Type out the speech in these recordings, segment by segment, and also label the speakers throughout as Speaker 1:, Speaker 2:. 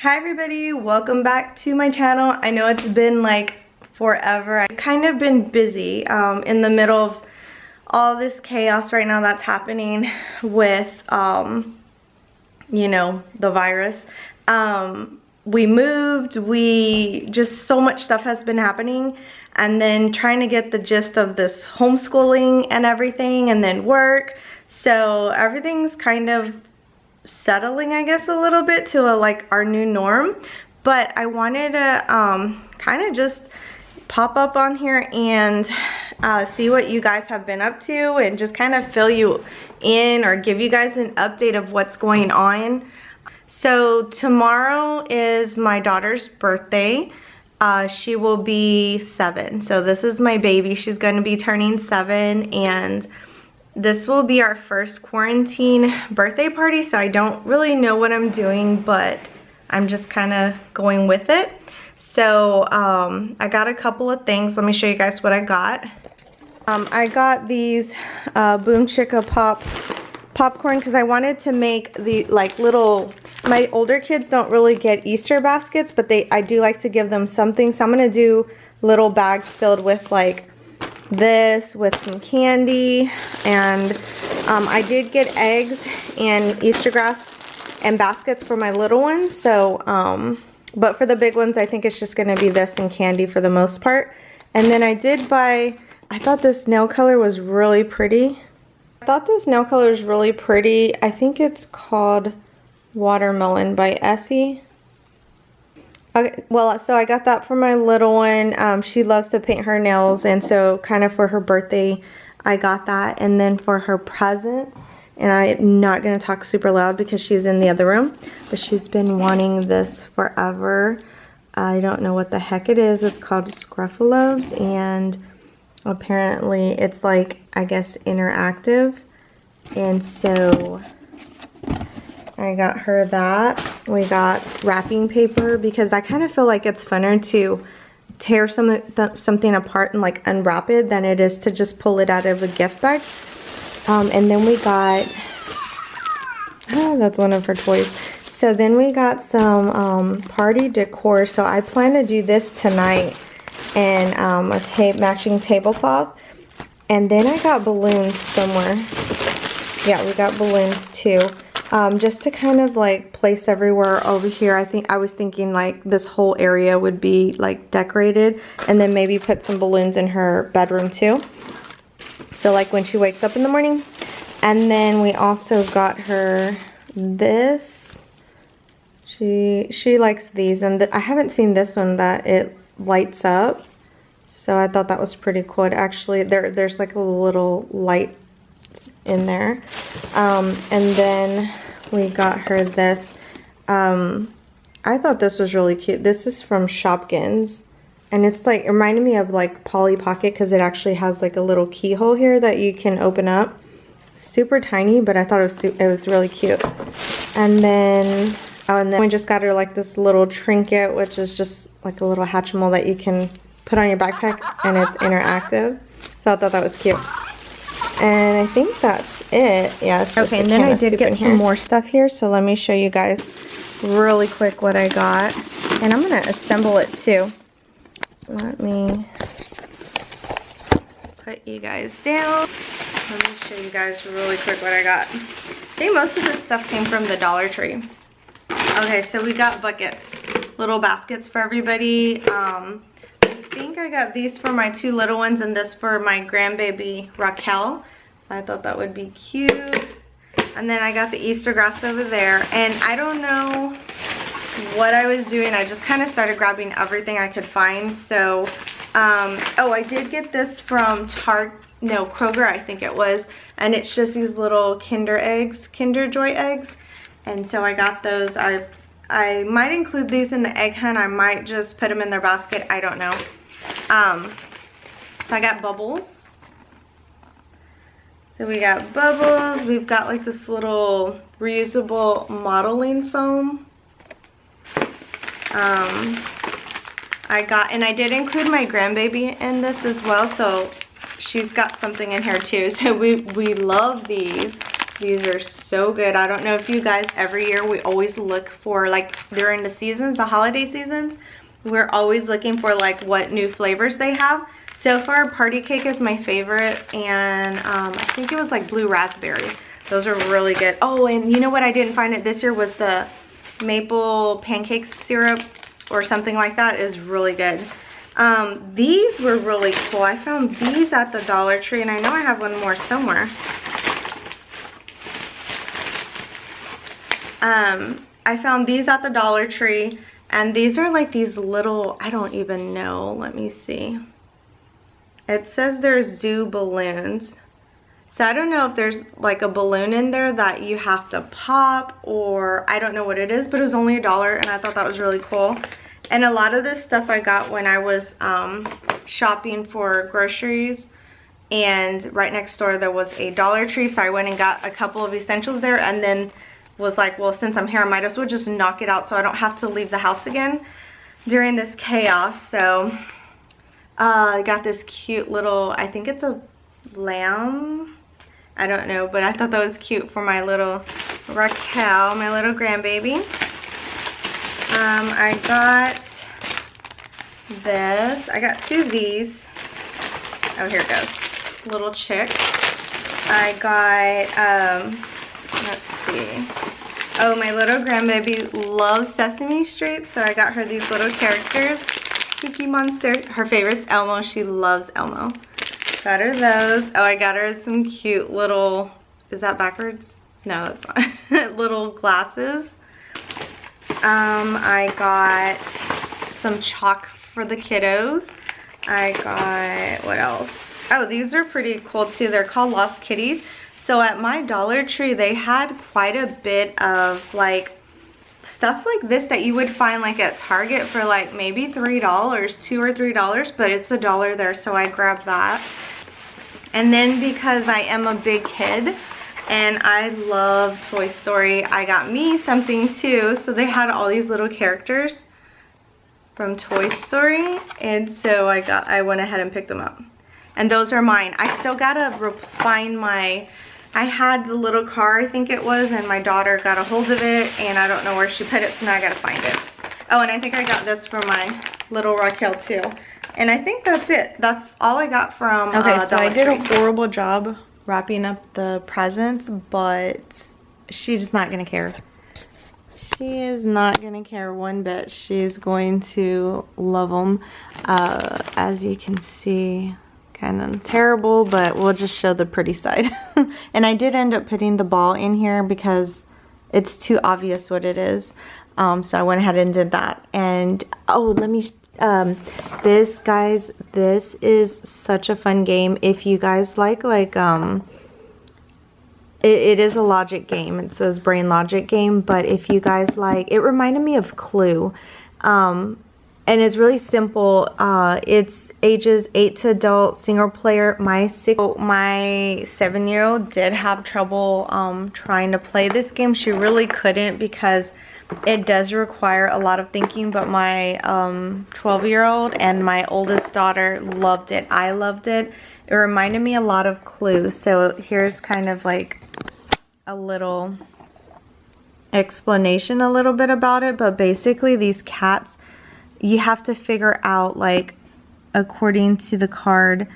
Speaker 1: Hi everybody, welcome back to my channel. I know it's been like forever. I've kind of been busy in the middle of all this chaos right now that's happening with you know, the virus. We moved, just so much stuff has been happening, and then trying to get the gist of this homeschooling and everything, and then work. So everything's kind of settling, I guess, a little bit to like our new norm. But I wanted to kind of just pop up on here and see what you guys have been up to, and just kind of fill you in or give you guys an update of what's going on. So tomorrow is my daughter's birthday. She will be 7. So this is my baby. She's going to be turning 7, and this will be our first quarantine birthday party, so I don't really know what I'm doing, but I'm just kind of going with it. So I got a couple of things. Let me show you guys what I got. I got these Boom Chicka popcorn because I wanted to make the like little, my older kids don't really get Easter baskets, but I do like to give them something. So I'm going to do little bags filled with like this with some candy, and I did get eggs and Easter grass and baskets for my little ones. So but for the big ones, I think it's just going to be this and candy for the most part. And then I did buy, I thought this nail color was really pretty. I think it's called Watermelon by Essie. Okay, well, so I got that for my little one. She loves to paint her nails, and so kind of for her birthday, I got that. And then for her present, and I'm not going to talk super loud because she's in the other room, but she's been wanting this forever. I don't know what the heck it is. It's called Scruffaloves, and apparently it's like, I guess, interactive. And so I got her that. We got wrapping paper because I kind of feel like it's funner to tear something apart and like unwrap it than it is to just pull it out of a gift bag. And then we got, that's one of her toys. So then we got some party decor. So I plan to do this tonight, and a matching tablecloth. And then I got balloons somewhere. Yeah, we got balloons too. Just to kind of like place everywhere over here. I was thinking like this whole area would be like decorated, and then maybe put some balloons in her bedroom too. So like when she wakes up in the morning. And then we also got her this. She likes these, and I haven't seen this one that it lights up. So I thought that was pretty cool. It actually, there's like a little light in there. And then we got her this. I thought this was really cute. This is from Shopkins, and it's like, it reminded me of like Polly Pocket because it actually has like a little keyhole here that you can open up. Super tiny, but I thought it was really cute. And then we just got her like this little trinket, which is just like a little Hatchimal that you can put on your backpack, and it's interactive. So I thought that was cute. And I think that's it. Yeah, it's just okay. And then I did get some more stuff here, so let me show you guys really quick what I got. And I'm gonna assemble it too. Let me put you guys down. Let me show you guys really quick what I got. I think most of this stuff came from the Dollar Tree. Okay, so we got buckets, little baskets for everybody. I think I got these for my 2 little ones, and this for my grandbaby Raquel. I thought that would be cute. And then I got the Easter grass over there, and I don't know what I was doing. I just kind of started grabbing everything I could find. So oh, I did get this from Kroger, I think it was, and it's just these little Kinder Joy eggs. And so I got those. I might include these in the egg hunt. I might just put them in their basket. I don't know. So I got bubbles. So we got bubbles. We've got like this little reusable modeling foam. I did include my grandbaby in this as well, so she's got something in here too. So we love these. These are so good. I don't know if you guys, every year we always look for, like during the seasons, the holiday seasons, we're always looking for like what new flavors they have. So far, party cake is my favorite, and I think it was like blue raspberry. Those are really good. Oh, and you know what I didn't find it this year was the maple pancake syrup or something like that is really good. These were really cool. I found these at the Dollar Tree, and I know I have one more somewhere. I found these at the Dollar Tree, and these are like these little, I don't even know, let me see. It says they're zoo balloons. So I don't know if there's like a balloon in there that you have to pop, or I don't know what it is, but it was only $1, and I thought that was really cool. And a lot of this stuff I got when I was shopping for groceries, and right next door there was a Dollar Tree, so I went and got a couple of essentials there, and then was like, well, since I'm here, I might as well just knock it out so I don't have to leave the house again during this chaos. So I got this cute little, I think it's a lamb, I don't know, but I thought that was cute for my little Raquel, my little grandbaby. I got this, I got 2 of these. Oh, here it goes, little chick. I got let's see. Oh, my little grandbaby loves Sesame Street, so I got her these little characters. Cookie Monster. Her favorite's Elmo. She loves Elmo. Got her those. Oh, I got her some cute little, is that backwards? No, it's not. Little glasses. I got some chalk for the kiddos. I got, what else? Oh, these are pretty cool too. They're called Lost Kitties. So at my Dollar Tree, they had quite a bit of like stuff like this that you would find like at Target for like maybe $3, $2 or $3, but it's $1 there, so I grabbed that. And then because I am a big kid and I love Toy Story, I got me something too. So they had all these little characters from Toy Story, and so I went ahead and picked them up. And those are mine. I still gotta find my, I had the little car, I think it was, and my daughter got a hold of it, and I don't know where she put it, so now I gotta find it. Oh, and I think I got this for my little Raquel too. And I think that's it. That's all I got from
Speaker 2: Okay, so I did
Speaker 1: Tree.
Speaker 2: a horrible job wrapping up the presents, but she's not gonna care. She is not gonna care one bit. She's going to love them. As you can see, kind of terrible, but we'll just show the pretty side. And I did end up putting the ball in here because it's too obvious what it is. So I went ahead and did that. And oh, let me this, guys, this is such a fun game. If you guys like it is a logic game. It says brain logic game, but if you guys like, it reminded me of Clue. And it's really simple. It's ages 8 to adult, single player. My 7-year-old did have trouble trying to play this game. She really couldn't because it does require a lot of thinking, but my 12-year-old and my oldest daughter loved it. I loved it. It reminded me a lot of Clue. So here's kind of like a little explanation a little bit about it, but basically these cats, you have to figure out, like, according to the card,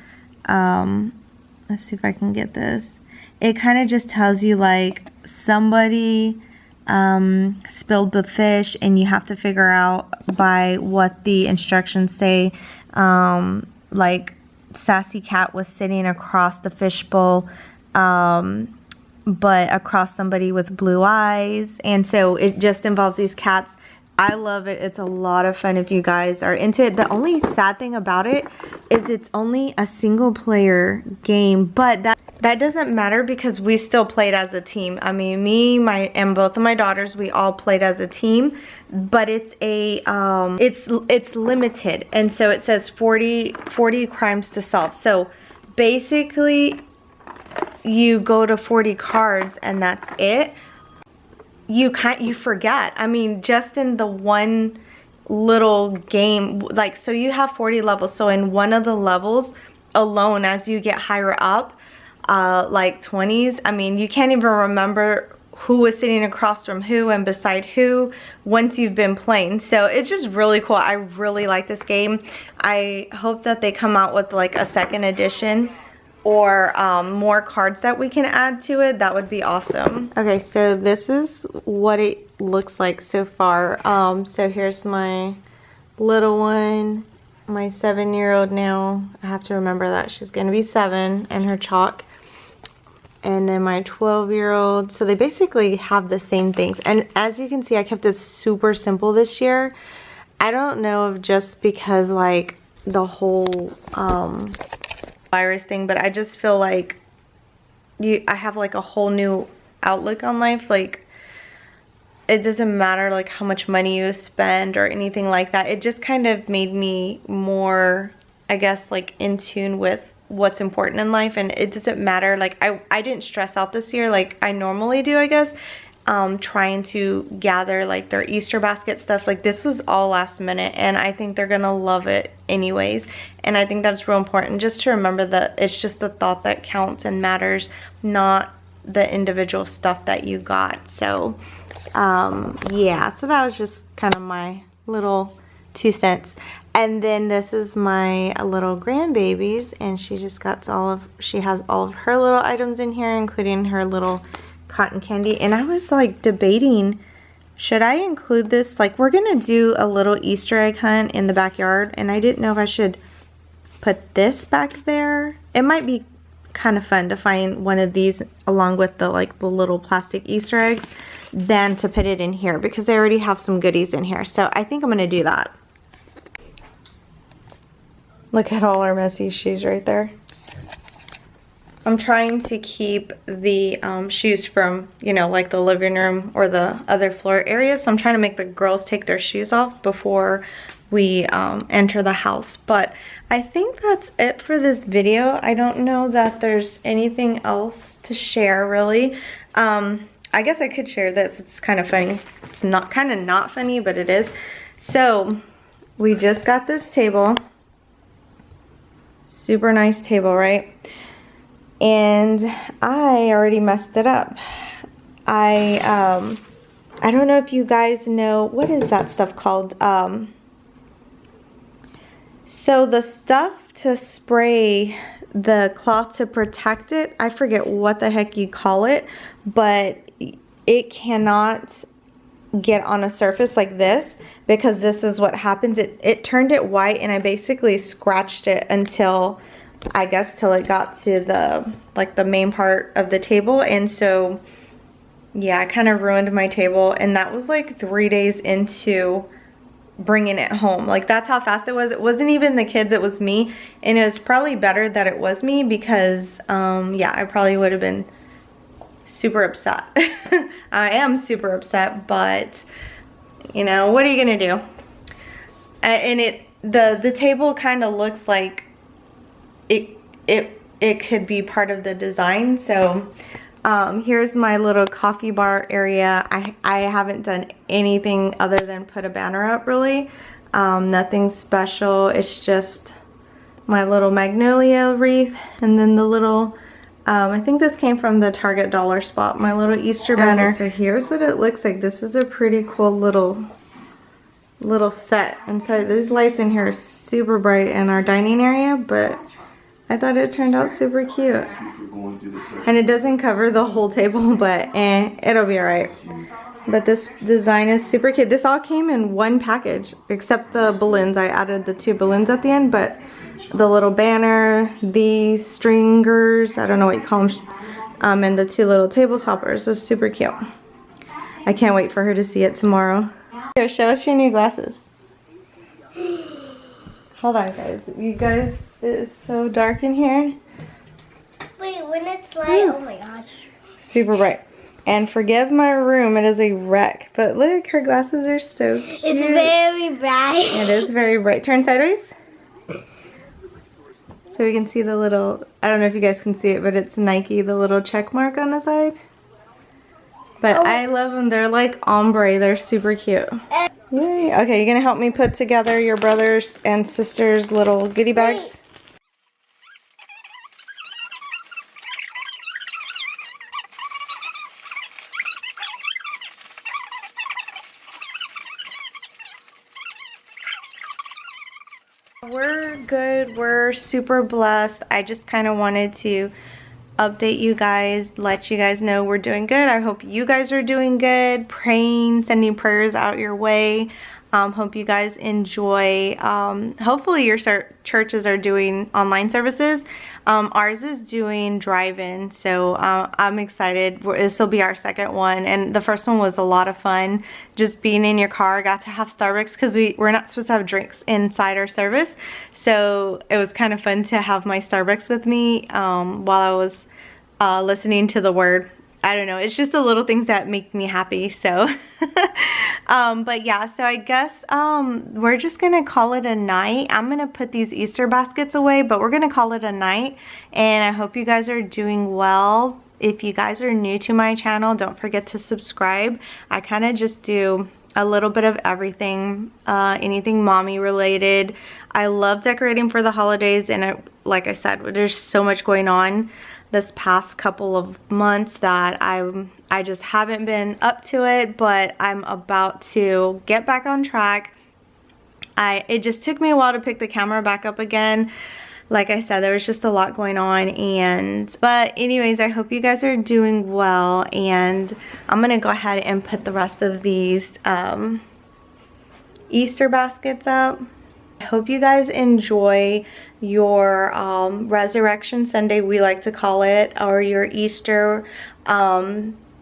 Speaker 2: let's see if I can get this. It kind of just tells you, like, somebody spilled the fish, and you have to figure out by what the instructions say. Like, Sassy Cat was sitting across the fishbowl, but across somebody with blue eyes. And so it just involves these cats. I love it. It's a lot of fun if you guys are into it. The only sad thing about it is it's only a single player game, but that doesn't matter because we still played as a team. I mean, me, and both of my daughters, we all played as a team, but it's a it's limited, and so it says 40 crimes to solve. So basically you go to 40 cards and that's it. You forget. I mean, just in the one little game, like, so you have 40 levels. So in one of the levels alone, as you get higher up,
Speaker 1: like 20s. I mean, you can't even remember who was sitting across from who and beside who once you've been playing. So it's just really cool. I really like this game. I hope that they come out with like a second edition or more cards that we can add to it. That would be awesome. Okay, so this is what it looks like so far. So here's my little one, my 7-year-old now. I have to remember that she's gonna be 7, and her chalk. And then my 12-year-old. So they basically have the same things. And as you can see, I kept this super simple this year. I don't know if just because like the whole virus thing, but I just feel like I have like a whole new outlook on life. Like, it doesn't matter like how much money you spend or anything like that. It just kind of made me more, I guess, like in tune with what's important in life. And it doesn't matter, like I didn't stress out this year like I normally do, I guess, trying to gather like their Easter basket stuff. Like, this was all last minute, and I think they're gonna love it anyways. And I think that's real important, just to remember that it's just the thought that counts and matters, not the individual stuff that you got. So yeah, so that was just kind of my little 2 cents. And then this is my little grandbabies, and she just got she has all of her little items in here, including her little cotton candy. And I was like debating, should I include this? Like, we're gonna do a little Easter egg hunt in the backyard, and I didn't know if I should put this back there. It might be kind of fun to find one of these along with the little plastic Easter eggs than to put it in here, because I already have some goodies in here. So I think I'm gonna do that. Look at all our messy shoes right there. I'm trying to keep the shoes from, you know, like the living room or the other floor area. So I'm trying to make the girls take their shoes off before we enter the house. But I think that's it for this video. I don't know that there's anything else to share, really. I guess I could share this. It's kind of funny. It's not funny, but it is. So we just got this table. Super nice table, right? And I already messed it up. I don't know if you guys know, what is that stuff called? So the stuff to spray the cloth to protect it, I forget what the heck you call it, but it cannot get on a surface like this, because this is what happens. It turned it white, and I basically scratched it until, I guess, till it got to the main part of the table. And so yeah, I kind of ruined my table, and that was like 3 days into bringing it home. Like, that's how fast it was. It wasn't even the kids, it was me. And it was probably better that it was me, because yeah, I probably would have been super upset. I am super upset, but you know, what are you gonna do? And the table kind of looks like it could be part of the design. So here's my little coffee bar area. I haven't done anything other than put a banner up, really. Nothing special. It's just my little magnolia wreath, and then the little I think this came from the Target dollar spot, my little Easter banner. Okay, so here's what it looks like. This is a pretty cool little set. And so these lights in here are super bright in our dining area, but I thought it turned out super cute. And it doesn't cover the whole table, but it'll be alright. But this design is super cute. This all came in one package, except the balloons. I added the 2 balloons at the end, but the little banner, these stringers, I don't know what you call them, and the 2 little table toppers is super cute. I can't wait for her to see it tomorrow. Here, show us your new glasses. Hold on, guys. You guys, it is so dark in here.
Speaker 3: Wait, when it's light, oh my gosh.
Speaker 1: Super bright. And forgive my room, it is a wreck. But look, her glasses are so cute.
Speaker 3: It's very bright.
Speaker 1: It is very bright. Turn sideways. So we can see the little, I don't know if you guys can see it, but it's Nike, the little check mark on the side. But I love them. They're like ombre. They're super cute. Yay. Okay, you're going to help me put together your brothers and sisters' little goodie bags? We're good. We're super blessed. I just kind of wanted to update you guys, let you guys know we're doing good. I hope you guys are doing good. Praying, sending prayers out your way. Hope you guys enjoy. Hopefully your churches are doing online services. Ours is doing drive-in, so I'm excited. This will be our second one, and the first one was a lot of fun. Just being in your car, got to have Starbucks because we're not supposed to have drinks inside our service, so it was kind of fun to have my Starbucks with me while I was listening to the word. I don't know, it's just the little things that make me happy. So but yeah, so I guess we're just gonna call it a night. I'm gonna put these Easter baskets away, but we're gonna call it a night, and I hope you guys are doing well. If you guys are new to my channel, don't forget to subscribe. I kind of just do a little bit of everything, anything mommy related. I love decorating for the holidays, and like I said, there's so much going on this past couple of months that I just haven't been up to it, but I'm about to get back on track. It just took me a while to pick the camera back up again. Like I said, there was just a lot going on, but anyways, I hope you guys are doing well, and I'm gonna go ahead and put the rest of these Easter baskets up. I hope you guys enjoy your Resurrection Sunday, we like to call it, or your Easter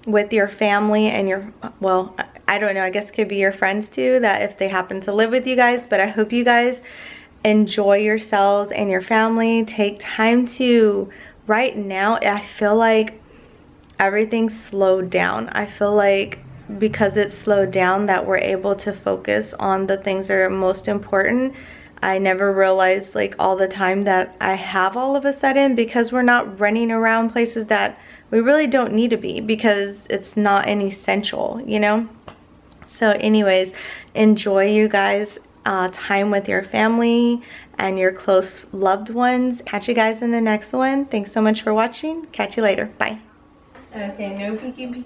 Speaker 1: with your family and your, well, I don't know, I guess it could be your friends too, that if they happen to live with you guys. But I hope you guys enjoy yourselves and your family. Take time to, right now, I feel like everything's slowed down. I feel like because it's slowed down that we're able to focus on the things that are most important. I never realized like all the time that I have all of a sudden, because we're not running around places that we really don't need to be, because it's not an essential, you know? So anyways, enjoy you guys time with your family and your close loved ones. Catch you guys in the next one. Thanks so much for watching. Catch you later. Bye. Okay, no peeking.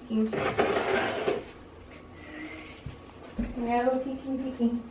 Speaker 1: No peeking.